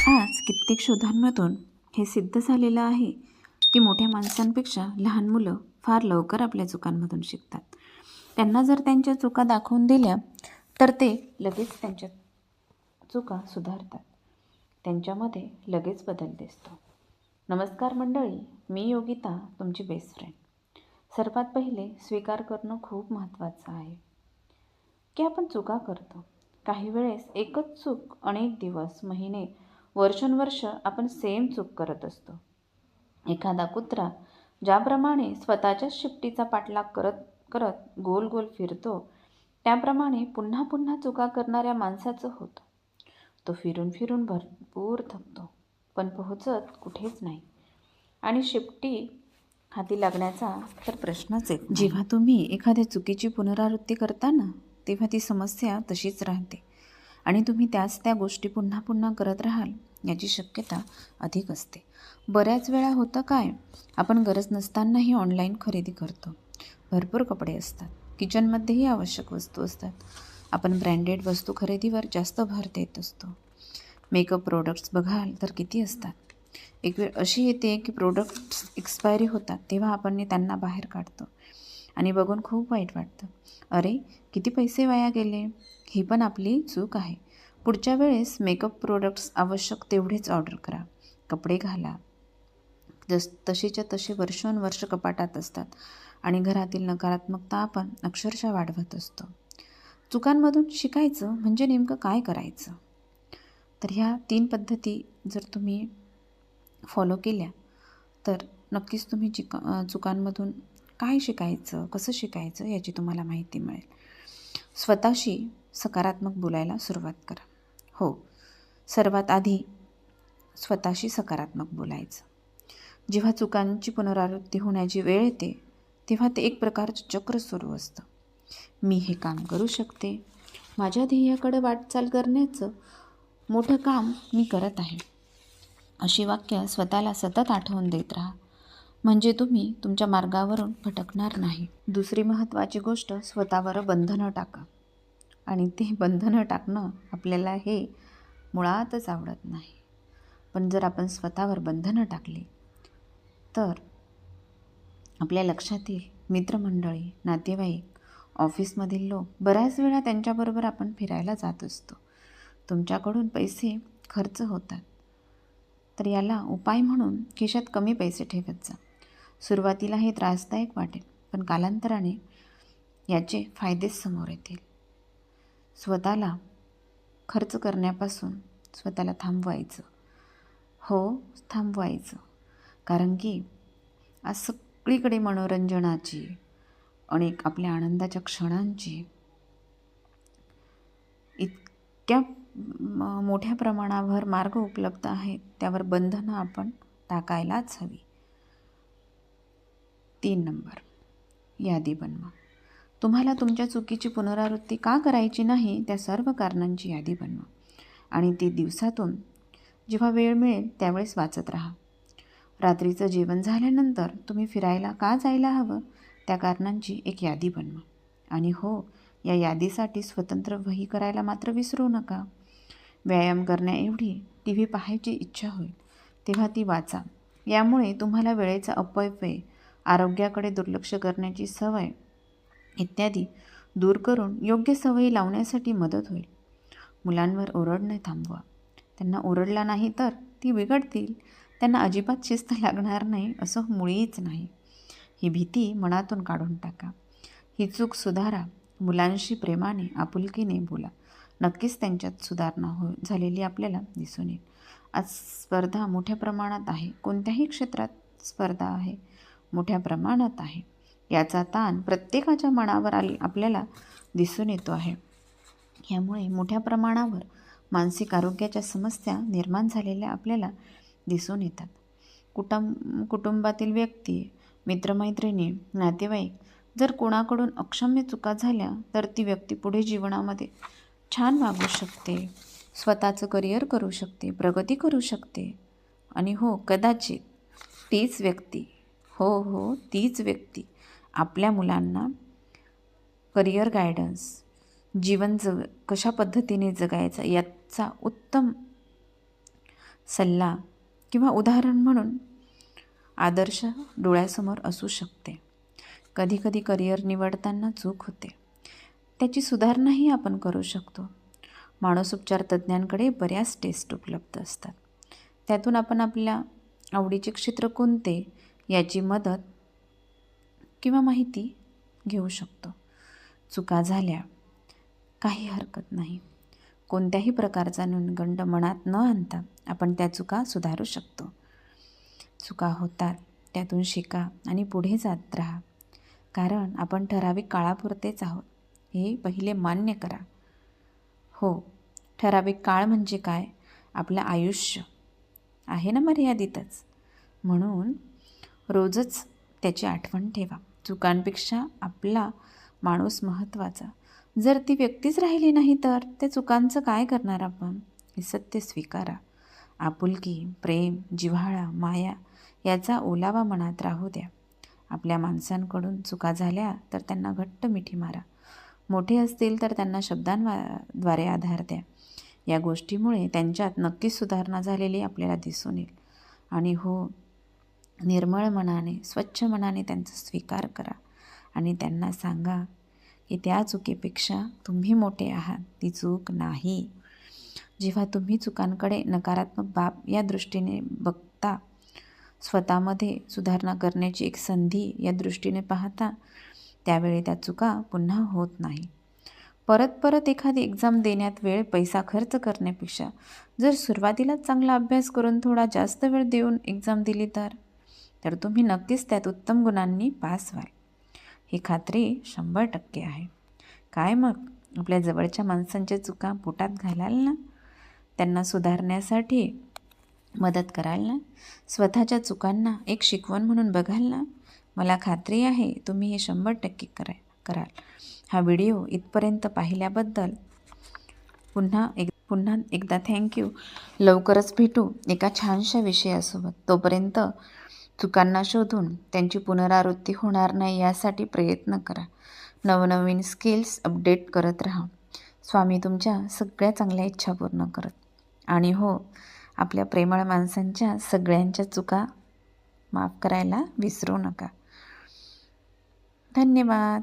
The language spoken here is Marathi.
आज कित्येक शोधांमधून हे सिद्ध झालेलं आहे की मोठ्या माणसांपेक्षा लहान मुलं फार लवकर आपल्या चुकांमधून शिकतात. त्यांना जर त्यांच्या चुका दाखवून दिल्या तर ते लगेच त्यांच्या चुका सुधारतात. त्यांच्यामध्ये लगेच बदल दिसतो. नमस्कार मंडळी, मी योगिता, तुमची बेस्ट फ्रेंड. सर्वात पहिले स्वीकार करणं खूप महत्त्वाचं आहे की आपण चुका करतो. काही वेळेस एकच चूक अनेक दिवस, महिने, वर्षानुवर्ष आपण सेम चूक करत असतो. एखादा कुत्रा ज्याप्रमाणे स्वतःच्याच शिफ्टीचा पाठलाग करत करत गोल गोल फिरतो, त्याप्रमाणे पुन्हा पुन्हा चुका करणाऱ्या माणसाचं होतं. तो फिरून फिरून भरपूर थकतो, पण पोहोचत कुठेच नाही आणि शिफ्टी हाती लागण्याचा तर प्रश्नच येत नाही. जेव्हा तुम्ही एखाद्या चुकीची पुनरावृत्ती करता ना, तेव्हा ती समस्या तशीच राहते आणि तुम्ही त्या गोष्टी पुन्हा पुन्हा करत राहाल याची शक्यता अधिक असते. बऱ्याच वेळा होतं काय, आपण गरज नसतानाही ऑनलाईन खरेदी करतो. भरपूर कपडे असतात, किचनमध्येही आवश्यक वस्तू असतात. आपण ब्रँडेड वस्तू खरेदीवर जास्त भर देत असतो. मेकअप प्रोडक्ट्स बघाल तर किती असतात. एक वेळ अशी येते की प्रोडक्ट्स एक्सपायरी होतात, तेव्हा आपण त्यांना बाहेर काढतो आणि बघून खूप वाईट वाटतं. अरे, किती पैसे वाया गेले. ही पण आपली चूक आहे. पुढच्या वेळेस मेकअप प्रोडक्ट्स आवश्यक तेवढेच ऑर्डर करा. कपडे घाला तसेच्या तसे वर्षोनवर्ष कपाटात असतात आणि घरातील नकारात्मकता आपण अक्षरशः वाढवत असतो. चुकांमधून शिकायचं म्हणजे नेमकं काय करायचं? तर ह्या 3 पद्धती जर तुम्ही फॉलो केल्या तर नक्कीच तुम्ही चुकांमधून काय शिकायचं, कसं शिकायचं याची तुम्हाला माहिती मिळेल. स्वतःशी सकारात्मक बोलायला सुरुवात करा. हो, सर्वात आधी स्वतःशी सकारात्मक बोलायचं. जेव्हा चुकांची पुनरावृत्ती होण्याची वेळ येते तेव्हा ते एक प्रकारचं चक्र सुरू असतं. मी हे काम करू शकते, माझ्या ध्येयाकडे वाटचाल करण्याचं मोठं काम मी करत आहे, अशी वाक्य स्वतःला सतत आठवून देत राहा. म्हणजे तुम्ही तुमच्या मार्गावरून भटकणार नाही. दुसरी महत्त्वाची गोष्ट, स्वतःवर बंधनं टाका. आणि ते बंधनं टाकणं आपल्याला हे मुळातच आवडत नाही. पण जर आपण स्वतःवर बंधनं टाकली तर आपल्या लक्षात येईल, मित्रमंडळी, नातेवाईक, ऑफिसमधील लोक, बऱ्याच वेळा त्यांच्याबरोबर आपण फिरायला जात असतो. तुमच्याकडून पैसे खर्च होतात. तर याला उपाय म्हणून खिशात कमी पैसे ठेवत जा. सुरुवातीला हे त्रासदायक वाटेल, पण कालांतराने याचे फायदेच समोर येतील. स्वतःला खर्च करण्यापासून स्वतःला थांबवायचं. हो, थांबवायचं. कारण की आज सगळीकडे मनोरंजनाची, अनेक आपल्या आनंदाच्या क्षणांची इतक्या मोठ्या प्रमाणावर मार्ग उपलब्ध आहेत, त्यावर बंधनं आपण टाकायलाच हवी. 3 नंबर, यादी बनवा. तुम्हाला तुमच्या चुकीची पुनरावृत्ती का करायची नाही त्या सर्व कारणांची यादी बनवा आणि ती दिवसातून जेव्हा वेळ मिळेल त्यावेळेस वाचत राहा. रात्रीचं जेवण झाल्यानंतर तुम्ही फिरायला का जायला हवं त्या कारणांची एक यादी बनवा. आणि हो, या यादीसाठी स्वतंत्र वही करायला मात्र विसरू नका. व्यायाम करण्याएवढी TV पाहायची इच्छा होईल तेव्हा ती वाचा. यामुळे तुम्हाला वेळेचा अपव्यय, आरोग्याकडे दुर्लक्ष करण्याची सवय इत्यादी दूर करून योग्य सवयी लावण्यासाठी मदत होईल. मुलांवर ओरडणे थांबवा. त्यांना ओरडला नाही तर ती बिघडतील. त्यांना अजिबात शिस्त लागणार नाही असं मुळीच नाही. ही भीती मनातून काढून टाका. ही चूक सुधारा. मुलांशी प्रेमाने, आपुलकीने बोला. नक्कीच त्यांच्यात सुधारणा झालेली आपल्याला दिसून येईल. आज स्पर्धा मोठ्या प्रमाणात आहे. कोणत्याही क्षेत्रात स्पर्धा आहे, मोठ्या प्रमाणात आहे. याचा ताण प्रत्येकाच्या मनावर आपल्याला दिसून येतो आहे. यामुळे मोठ्या प्रमाणावर मानसिक आरोग्याच्या समस्या निर्माण झालेल्या आपल्याला दिसून येतात. कुटुंबातील व्यक्ती, मित्रमैत्रिणी, नातेवाईक जर कोणाकडून अक्षम्य चुका झाल्या तर ती व्यक्ती पुढे जीवनामध्ये छान वागू शकते, स्वतःचं करिअर करू शकते, प्रगती करू शकते. आणि हो, कदाचित तीच व्यक्ती आपल्या मुलांना करिअर गायडन्स, जीवन कशा पद्धतीने जगायचं याचा उत्तम सल्ला किंवा उदाहरण म्हणून आदर्श डोळ्यासमोर असू शकते. कधीकधी करिअर निवडताना चूक होते, त्याची सुधारणाही आपण करू शकतो. मानसोपचार तज्ज्ञांकडे बऱ्याच टेस्ट उपलब्ध असतात. त्यातून आपण आपल्या आवडीचे क्षेत्र कोणते याची मदत किंवा माहिती घेऊ शकतो. चुका झाल्या काही हरकत नाही. कोणत्याही प्रकारचा न्यूनगंड मनात न आणता आपण त्या चुका सुधारू शकतो. चुका होतात, त्यातून शिका आणि पुढे जात राहा. कारण आपण ठराविक काळापुरतेच आहोत हे पहिले मान्य करा. हो, ठराविक काळ म्हणजे काय? आपलं आयुष्य आहे ना मर्यादितच. म्हणून रोजच त्याची आठवण ठेवा. चुकांपेक्षा आपला माणूस महत्त्वाचा. जर ती व्यक्तीच राहिली नाही तर त्या चुकांचं काय करणार आपण? हे सत्य स्वीकारा. आपुलकी, प्रेम, जिव्हाळा, माया याचा ओलावा मनात राहू द्या. आपल्या माणसांकडून चुका झाल्या तर त्यांना घट्ट मिठी मारा. मोठे असतील तर त्यांना शब्दांद्वारे आधार द्या. या गोष्टीमुळे त्यांच्यात नक्कीच सुधारणा झालेली आपल्याला दिसून येईल. आणि हो, निर्मळ मनाने, स्वच्छ मनाने त्यांचा स्वीकार करा आणि त्यांना सांगा की त्या चुकीपेक्षा तुम्ही मोठे आहात, ती चूक नाही. जेव्हा तुम्ही चुकांकडे नकारात्मक बाब या दृष्टीने बघता, स्वतःमध्ये सुधारणा करण्याची एक संधी या दृष्टीने पाहता, त्यावेळी त्या चुका पुन्हा होत नाही. परत एखादी एक्झाम देण्यात वेळ पैसा खर्च करण्यापेक्षा जर सुरुवातीलाच चांगला अभ्यास करून थोडा जास्त वेळ देऊन एक्झाम दिली तर तुम्ही नक्कीच त्यात उत्तम गुणांनी पास व्हाल. ही खात्री 100% आहे. काय मग, आपल्या जवळच्या माणसांच्या चुका पोटात घालाल ना? त्यांना सुधारण्यासाठी मदत कराल ना? स्वतःच्या चुकांना एक शिकवण म्हणून बघाल ना? मला खात्री आहे तुम्ही हे 100% कराल. हा व्हिडिओ इथपर्यंत पाहिल्याबद्दल पुन्हा एकदा थँक्यू. लवकरच भेटू एका छानशा विषयासोबत. तोपर्यंत चुकांना शोधून त्यांची पुनरावृत्ती होणार नाही यासाठी प्रयत्न करा. नवनवीन स्किल्स अपडेट करत राहा. स्वामी तुमच्या सगळ्या चांगल्या इच्छा पूर्ण करत. आणि हो, आपल्या प्रेमळ माणसांच्या सगळ्यांच्या चुका माफ करायला विसरू नका. धन्यवाद.